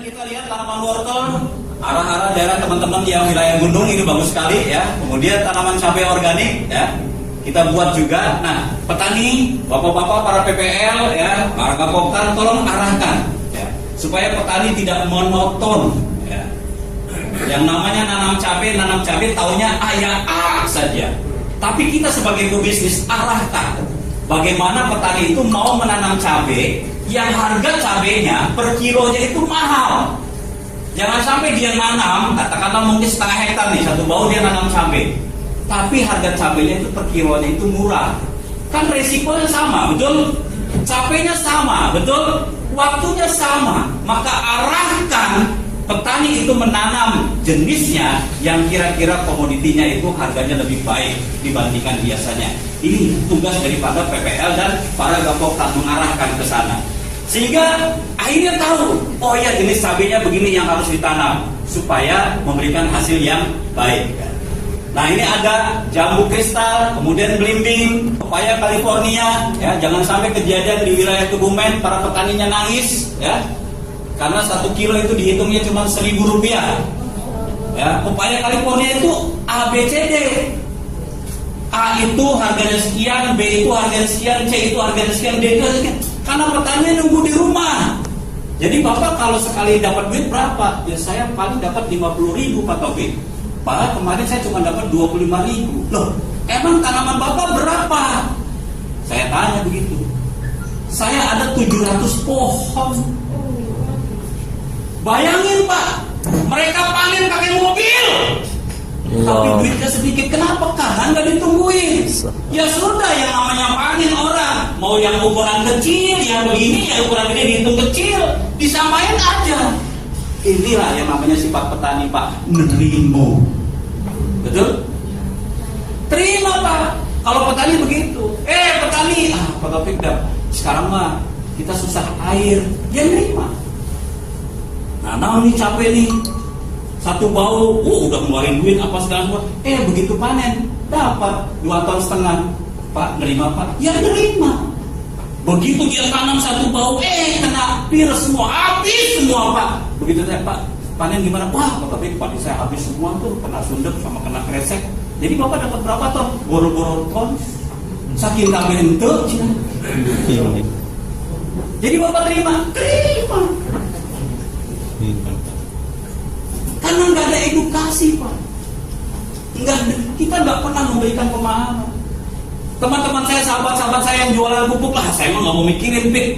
kita lihat tanaman wortel, arah-arah daerah teman-teman yang wilayah gunung ini bagus sekali ya. Kemudian tanaman cabai organik ya, kita buat juga. Nah, petani, bapak-bapak, para PPL ya, para Gapoktan, tolong arahkan ya, supaya petani tidak monoton ya. Yang namanya nanam cabai taunya ayah A saja. Tapi kita sebagai pebisnis arahkan bagaimana petani itu mau menanam cabai yang harga cabainya per kilonya itu mahal. Jangan sampai dia nanam, katakanlah mungkin setengah hektar nih, satu bau dia nanam cabai, tapi harga cabainya itu per kilonya itu murah. Kan resikonya sama, betul? Cabainya sama, betul? Waktunya sama. Maka arahkan petani itu menanam jenisnya yang kira-kira komoditinya itu harganya lebih baik dibandingkan biasanya. Ini tugas daripada PPL dan para Gapoktan mengarahkan ke sana. Sehingga akhirnya tahu, oh ya jenis cabainya begini yang harus ditanam supaya memberikan hasil yang baik. Nah ini ada jambu kristal, kemudian belimbing, pepaya California, ya jangan sampai kejadian di wilayah Kebumen para petaninya nangis, ya karena 1 kilo itu dihitungnya cuma Rp1.000. Ya pepaya California itu ABCD. A itu harganya sekian, B itu harganya sekian, C itu harganya sekian, D itu sekian. Karena petani nunggu di rumah. Jadi Bapak kalau sekali dapat duit berapa? Ya saya paling dapat 50.000 Pak Taufik. Pak kemarin saya cuma dapat 25.000. Loh, emang tanaman Bapak berapa? Saya tanya begitu. Saya ada 700 pohon. Bayangin Pak, mereka panen pakai mobil. Tapi duitnya sedikit, kenapa? Karena nggak ditungguin. Ya sudah, yang namanya panen orang, mau yang ukuran kecil, yang begini, yang ukuran gede dihitung kecil, disamain aja. Inilah yang namanya sifat petani Pak, nerimo. Betul? Terima Pak. Kalau petani begitu, petani, Pak Taufik sekarang mah kita susah air, dia nerima. Nah, nih capek nih. Satu bau, udah ngeluarin duit apa segala macam. Begitu panen, dapat 2,5 ton. Pak, nerima Pak? Ya nerima. Begitu dia tanam 1 bau, kena virus semua, habis semua Pak. Begitu saya Pak, panen gimana? Wah, tapi padi saya habis semua tuh, kena sundep sama kena kresek. Jadi Bapak dapat berapa ton? Boro-boro ton. Saking kami ente, jadi Bapak terima? Terima. Karena nggak ada edukasi Pak, kita nggak pernah memberikan pemahaman. Teman-teman saya, sahabat-sahabat saya yang jualan pupuk lah, saya emang nggak mau mikirin Pik.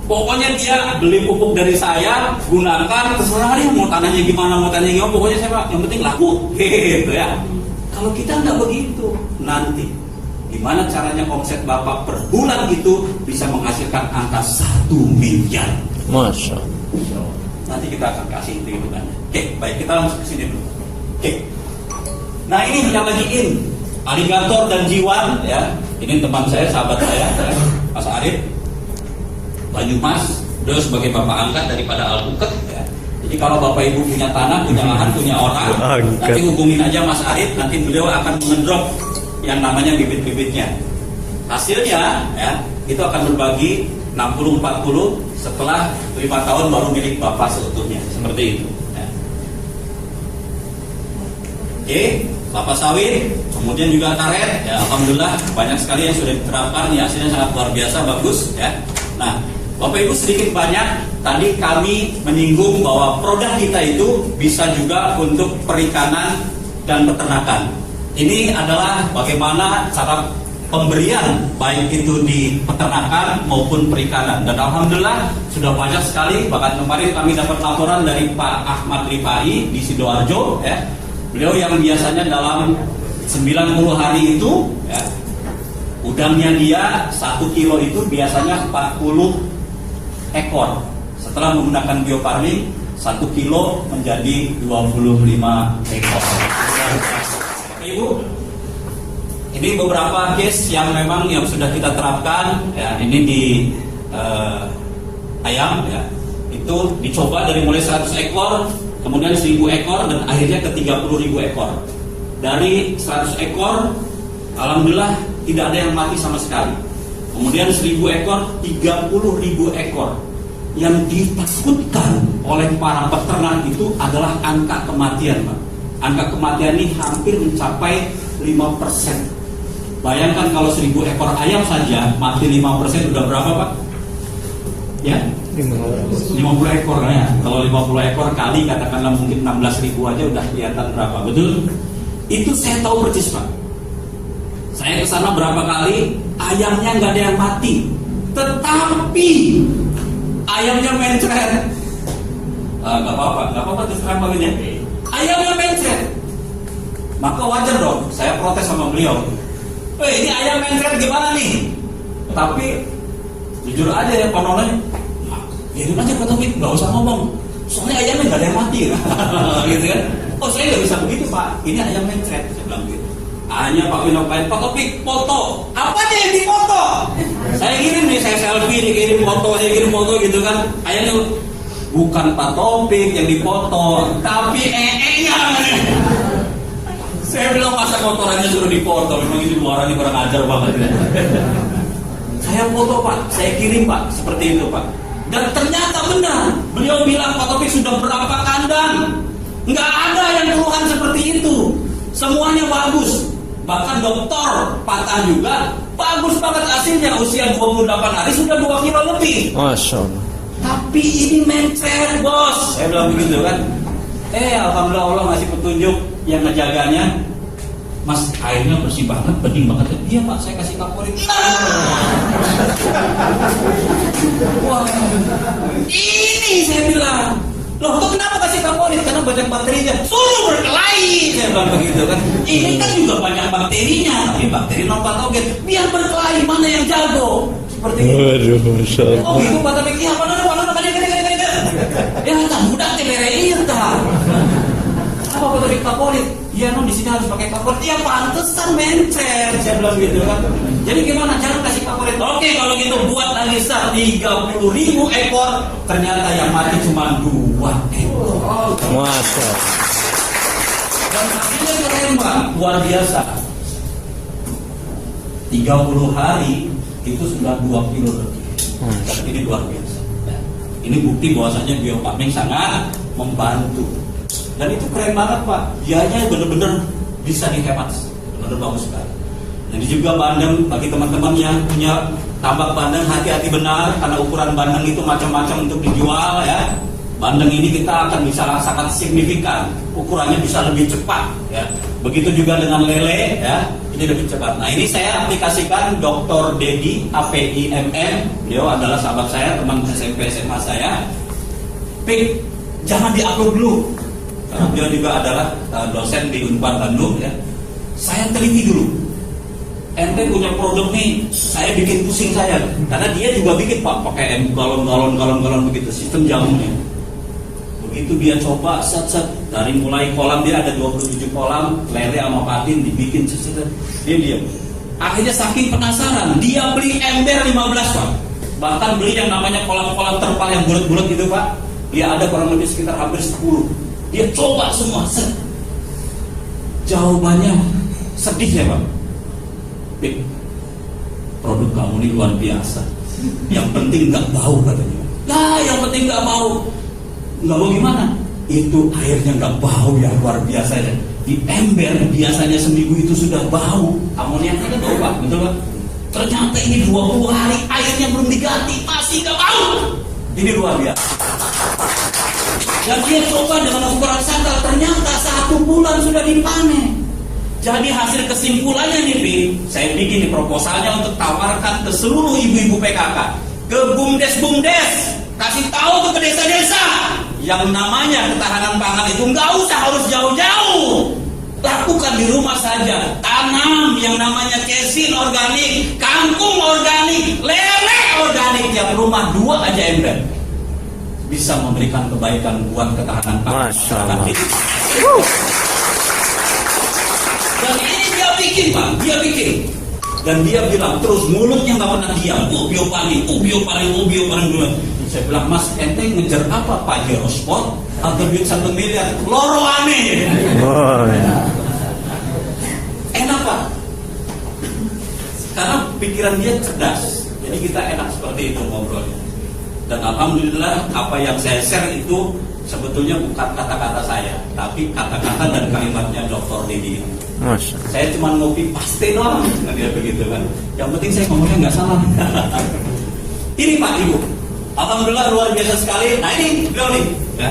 Pokoknya dia beli pupuk dari saya, gunakan terserah dia mau tanahnya gimana, pokoknya saya Pak, yang penting laku, gitu ya. Kalau kita nggak begitu, nanti gimana caranya omset Bapak per bulan itu bisa menghasilkan angka 1 miliar. Masya Allah. Nanti kita akan kasih hitungannya. Oke, baik, kita langsung ke sini dulu. Oke. Nah ini yang lagi Aligator dan Jiwan ya. Ini teman saya, sahabat saya, Mas Arif Banyumas. Beliau sebagai bapak angkat daripada Alpukat ya. Jadi kalau Bapak Ibu punya tanah, punya lahan, punya orang, nanti hubungin aja Mas Arif, nanti beliau akan mengedrop yang namanya bibit-bibitnya. Hasilnya ya, itu akan berbagi 60-40 setelah 5 tahun baru milik Bapak seutuhnya, seperti itu ya. Oke, Bapak sawit, kemudian juga karet ya, alhamdulillah banyak sekali yang sudah diterapkan, ya hasilnya sangat luar biasa, bagus ya. Nah, Bapak Ibu sedikit banyak tadi kami menyinggung bahwa produk kita itu bisa juga untuk perikanan dan peternakan. Ini adalah bagaimana cara pemberian baik itu di peternakan maupun perikanan, dan alhamdulillah sudah banyak sekali. Bahkan kemarin kami dapat laporan dari Pak Ahmad Rifai di Sidoarjo ya. Beliau yang biasanya dalam 90 hari itu ya, udangnya dia 1 kilo itu biasanya 40 ekor. Setelah menggunakan biofarming 1 kilo menjadi 25 ekor. Ibu, ini beberapa case yang memang yang sudah kita terapkan ya. Ini di ayam ya, itu dicoba dari mulai 100 ekor, kemudian 1000 ekor, dan akhirnya ke 30.000 ekor. Dari 100 ekor alhamdulillah tidak ada yang mati sama sekali. Kemudian 1000 ekor, 30.000 ekor. yang ditakutkan oleh para peternak itu adalah angka kematian, Pak. Angka kematian ini hampir mencapai 5%. Bayangkan kalau 1000 ekor ayam saja mati 5%, udah berapa, Pak? Ya? 50 ekor ya. Kalau 50 ekor kali katakanlah mungkin 16.000 aja udah kelihatan berapa, betul? Itu saya tahu persis, Pak. Saya kesana berapa kali, ayamnya nggak ada yang mati, tetapi ayamnya mencret. Nggak apa-apa terus terang baginya. Ayamnya mencret. Maka wajar dong, saya protes sama beliau. Ini ayam mencret gimana nih? Tapi jujur aja ya kononya, itu aja Pak Taufik, nggak usah ngomong. Soalnya ayamnya nggak ada yang mati, gitu kan? Oh saya nggak bisa begitu Pak, ini ayam mencret, saya bilang gitu. Hanya Pak Wino Pak Taufik foto, apa nih yang difoto? Saya kirim nih, saya selfie, dikirim foto, saya kirim foto gitu kan. Ayamnya bukan Pak Taufik yang difoto, tapi nya. Saya bilang masa kotorannya suruh dipoto, memang ini dua orang ini kurang ajar banget. Saya foto Pak, saya kirim Pak, seperti itu Pak. Dan ternyata benar, beliau bilang Pak Taufik sudah berapa kandang, nggak ada yang keluhan seperti itu, semuanya bagus. Bahkan dokter patah juga bagus banget hasilnya, usia 28 hari sudah 2 kilo lebih. Masya Allah. Tapi ini mencret bos, saya bilang begitu kan. Alhamdulillah Allah ngasih petunjuk yang ngejaganya. Mas, airnya bersih banget, bening banget. Iya Pak, saya kasih kaporit. Wah, ini saya bilang, loh kok kenapa kasih kaporit? Karena banyak bakterinya. Suruh berkelahi, saya bilang begitu kan. Ini kan juga banyak bakterinya, tapi bakteri non patogen. Biar berkelahi, mana yang jago? Seperti itu. Waduh, Masya Allah. Oh gitu Pak Taufik, iya mana ya tak mudah temerenya tak. Apa Pak Taufik kaporit? Iya non di sini harus pakai kaporit. Ya pantesan mencret, saya bilang gitu kan. Jadi gimana? Jangan kasih kaporit. Oke kalau gitu buat analisa 30.000 ekor, ternyata yang mati cuma 2 ekor. Masya Allah. Dan hasilnya keren Pak, luar biasa. 30 hari itu sudah 2 kilo lebih. Dan ini luar biasa. Ini bukti bahwasanya biofarming sangat membantu. Dan itu keren banget Pak. Biayanya benar-benar bisa dihemat, benar-benar bagus sekali. Jadi juga bandeng bagi teman-teman yang punya tambak bandeng, hati-hati benar karena ukuran bandeng itu macam-macam untuk dijual ya. Bandeng ini kita akan bisa rasakan signifikan, ukurannya bisa lebih cepat ya. Begitu juga dengan lele ya, ini lebih cepat. Nah ini saya aplikasikan Dr. Dedi APIMM, beliau adalah sahabat saya, teman SMP SMA saya. Pik, jangan diupload dulu, karena beliau juga adalah dosen di Unpad Bandung ya. Saya teliti dulu. Ente punya produk nih, saya bikin pusing saya, karena dia juga bikin Pak, pakai galon begitu sistem jamunya. Begitu dia coba set dari mulai kolam dia ada 27 kolam lele sama patin dibikin set dia diam. Akhirnya saking penasaran dia beli ember 15 Pak. Bahkan beli yang namanya kolam-kolam terpal yang bulat-bulat itu Pak. Dia ada kurang lebih sekitar hampir 10. Dia coba semua set. Jawabannya sedih ya Pak. Pik, produk kamu ini luar biasa. Yang penting nggak bau katanya. Nah yang penting nggak bau. Nggak bau gimana? Itu airnya nggak bau ya luar biasa ya. Di ember biasanya seminggu itu sudah bau. Amoniak kan bau Pak, betul Pak? Ternyata ini 20 hari airnya belum diganti masih nggak bau. Ini luar biasa. Dan dia coba dengan ukuran sandal, ternyata 1 bulan sudah dipanen. Jadi hasil kesimpulannya nih Pi, saya bikin proposalnya untuk tawarkan ke seluruh ibu-ibu PKK, ke bumdes, kasih tahu ke desa-desa. Yang namanya ketahanan pangan itu nggak usah harus jauh-jauh, lakukan di rumah saja. Tanam yang namanya kesin organik, kangkung organik, lele organik, tiap rumah 2 aja ember, bisa memberikan kebaikan buat ketahanan pangan. Masya Allah. Dan ini dia bikin Pak, dia bikin. Dan dia bilang terus mulutnya nggak pernah diam. Biofarming. Saya bilang, Mas, ente ngejar apa Pak Jerosport? Harga duit 1 miliar, loro aneh. Oh, ya. Enak Pak. Karena pikiran dia cerdas. Jadi kita enak seperti itu ngobrolnya. Dan alhamdulillah apa yang saya share itu sebetulnya bukan kata-kata saya, tapi kata-kata dan kalimatnya Dr. Didi. Masya. Saya cuma ngopi paste doang, kan dia begitu kan. Yang penting saya ngomongnya nggak salah. Ini Pak Ibu, alhamdulillah luar biasa sekali. Nah ini beliau nih, ya.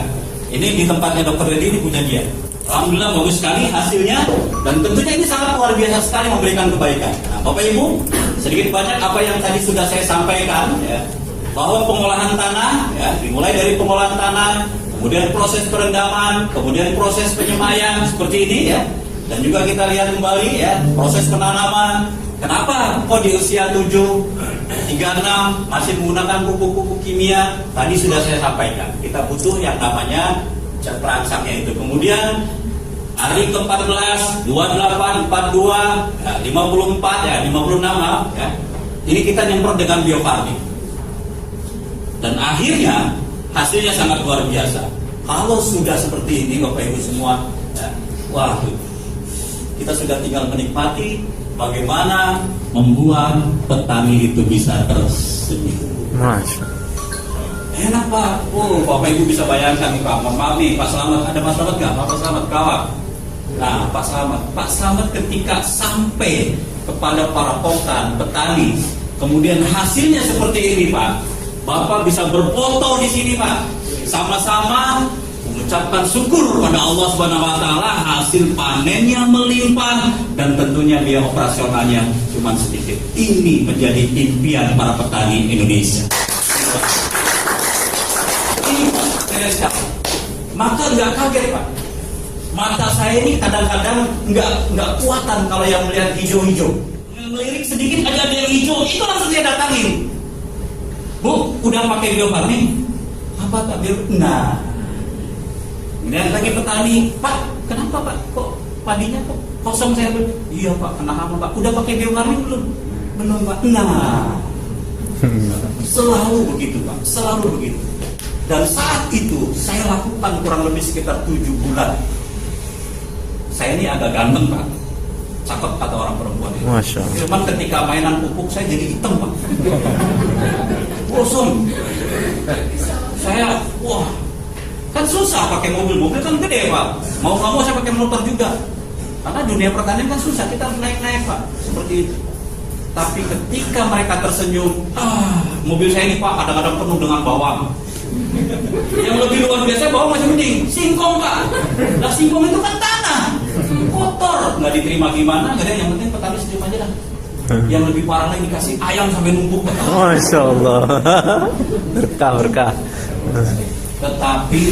Ini di tempatnya Dr. Didi, ini punya dia. Alhamdulillah bagus sekali hasilnya, dan tentunya ini sangat luar biasa sekali memberikan kebaikan. Nah, Bapak Ibu, sedikit banyak apa yang tadi sudah saya sampaikan, ya, bahwa pengolahan tanah, ya, dimulai dari pengolahan tanah, kemudian proses perendaman, kemudian proses penyemayan seperti ini, ya, dan juga kita lihat kembali, ya, proses penanaman. Kenapa kok di usia 7, 36 masih menggunakan pupuk-pupuk kimia? Tadi sudah saya sampaikan, kita butuh yang namanya perangsangnya itu. Kemudian hari ke-14, 28, 42, ya, 54, ya, 56, ya. Ini kita nyemprot dengan Bio Farming. Dan akhirnya hasilnya sangat luar biasa. Kalau sudah seperti ini Bapak Ibu semua, ya, wah, kita sudah tinggal menikmati bagaimana membuat petani itu bisa tersenyum. Masya. Enak Pak. Oh, Bapak Ibu bisa bayangkan nih Pak. Mohon maaf nih, Pak Slamet, ada Pak Slamet nggak? Pak Slamet kawan. Nah, Pak Slamet ketika sampai kepada para petani, kemudian hasilnya seperti ini Pak. Bapak bisa berfoto di sini Pak, sama-sama mengucapkan syukur pada Allah Subhanahu Wa Taala, hasil panennya melimpah dan tentunya biaya operasionalnya cuma sedikit. Ini menjadi impian para petani Indonesia. Ini Pak, saya siap. Maka nggak kaget Pak. Mata saya ini kadang-kadang nggak kuatan kalau yang melihat hijau-hijau. Melirik sedikit aja ada yang hijau, itu langsung saya datangin. Bu, udah pakai Bio Farming? Apa Pak Bio? Nah, kemudian lagi petani, Pak, kenapa Pak? Kok padinya kok kosong? Saya bilang, iya Pak, kenapa Pak? Udah pakai Bio Farming belum? Belum Pak. Nah, selalu begitu Pak, selalu begitu. Dan saat itu saya lakukan kurang lebih sekitar 7 bulan. Saya ini agak ganteng Pak, cakep kata orang perempuan itu. Masya Allah. Cuman ketika mainan pupuk saya jadi hitam Pak, kosong. Saya, wah, kan susah pakai mobil kan gede Pak. Mau nggak mau saya pakai motor juga. Karena dunia pertanian kan susah, kita harus naik-naik Pak, seperti itu. Tapi ketika mereka tersenyum, mobil saya ini Pak kadang-kadang penuh dengan bawang. Yang lebih luar biasa bawang masih mending, singkong Pak. Nah singkong itu kan tanah, kotor, nggak diterima gimana? Nggak ada, yang penting petani senyum aja lah. Yang lebih parah lagi dikasih ayam sampai numpuk. Masya Allah. Berkah. Tetapi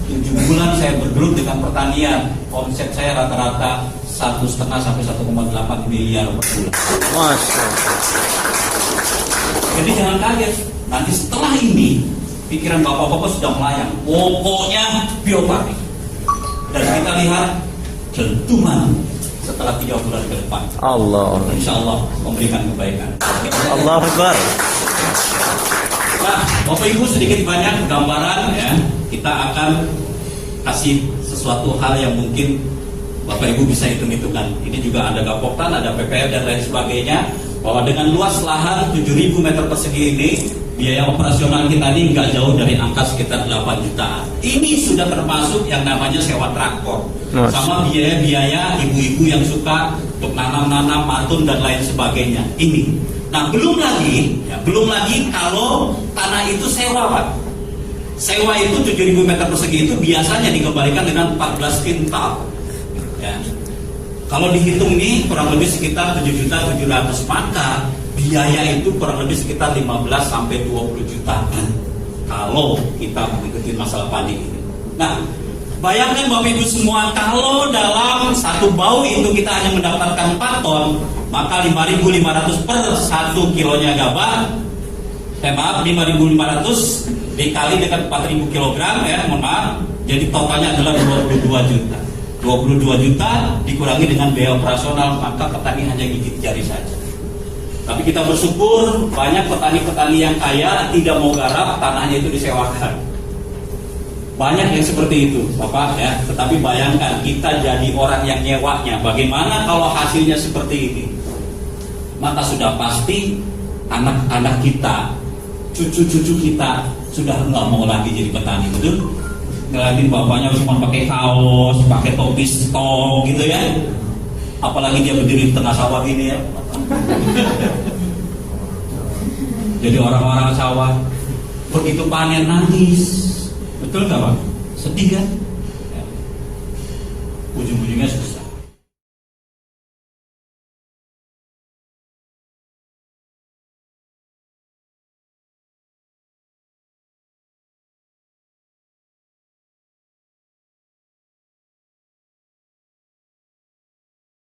7 bulan saya bergelut dengan pertanian, omset saya rata-rata 1,5 sampai 1,8 miliar per bulan. Masya Allah. Jadi jangan kaget, nanti setelah ini pikiran bapak-bapak sudah melayang. Pokoknya Bio Farming. Dan kita lihat dentuman setelah 3 bulan ke depan. Allah. Insya Allah memberikan kebaikan. Allah Akbar. Nah, Bapak Ibu sedikit banyak gambaran ya. Kita akan kasih sesuatu hal yang mungkin Bapak Ibu bisa hitung-hitungan. Ini juga ada Gapoktan, ada PPL dan lain sebagainya. Bahwa dengan luas lahan 7.000 meter persegi ini, biaya operasional kita ini nggak jauh dari angka sekitar 8 jutaan. Ini sudah termasuk yang namanya sewa traktor, sama biaya-biaya ibu-ibu yang suka untuk nanam-nanam, matun dan lain sebagainya. Ini. Nah belum lagi kalau tanah itu sewa Pak. Sewa itu 7.000 meter persegi itu biasanya dikembalikan dengan 14 kintal. Ya. Kalau dihitung nih kurang lebih sekitar 7.700.000, maka biaya itu kurang lebih sekitar 15 sampai 20 jutaan kalau kita mengikuti masalah padi ini. Nah, bayangkan Bapak Ibu semua, kalau dalam satu bau itu kita hanya mendapatkan 4 ton, maka 5.500 per 1 kilonya gabah. 5.500 dikali dengan 4.000 kilogram ya, mohon maaf, jadi totalnya adalah 22 juta. 22 juta dikurangi dengan biaya operasional, maka petani hanya gigit jari saja. Tapi kita bersyukur banyak petani-petani yang kaya tidak mau garap, tanahnya itu disewakan. Banyak yang seperti itu, Bapak ya. Tetapi bayangkan kita jadi orang yang nyewanya, bagaimana kalau hasilnya seperti ini? Maka sudah pasti anak-anak kita, cucu-cucu kita sudah nggak mau lagi jadi petani, betul? Ngeliatin bapaknya cuma pakai kaos, pakai topi stok gitu ya. Apalagi dia berdiri di tengah sawah gini ya. Jadi orang-orang sawah begitu panen nangis, betul nggak Pak? Sedih kan? Ya. Ujung-ujungnya